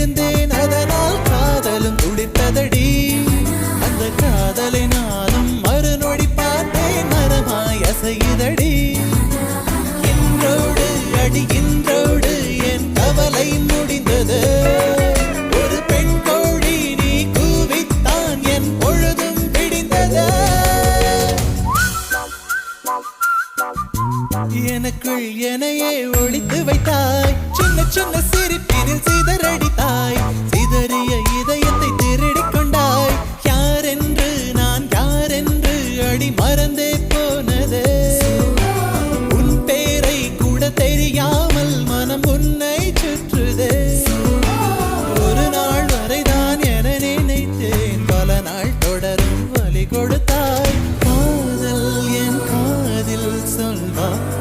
விழுந்தேன் அதனால் காதலும் துளிர்த்ததடி அந்த காதலை நானும் மறுநொடி பார்த்தேன் மரமாய் அசையுதடி இன்றோடு அடி இன்றோடு என் கவலை முடிந்தது ஒரு பெண் கோழி நீ கூவித்தான் என் பொழுதும் பிடிந்தது எனக்குள் எனையே ஒளித்து வைத்தாய் சின்ன சின்ன சிரிப்பினில் சிதறடித்தாய் சிதறிய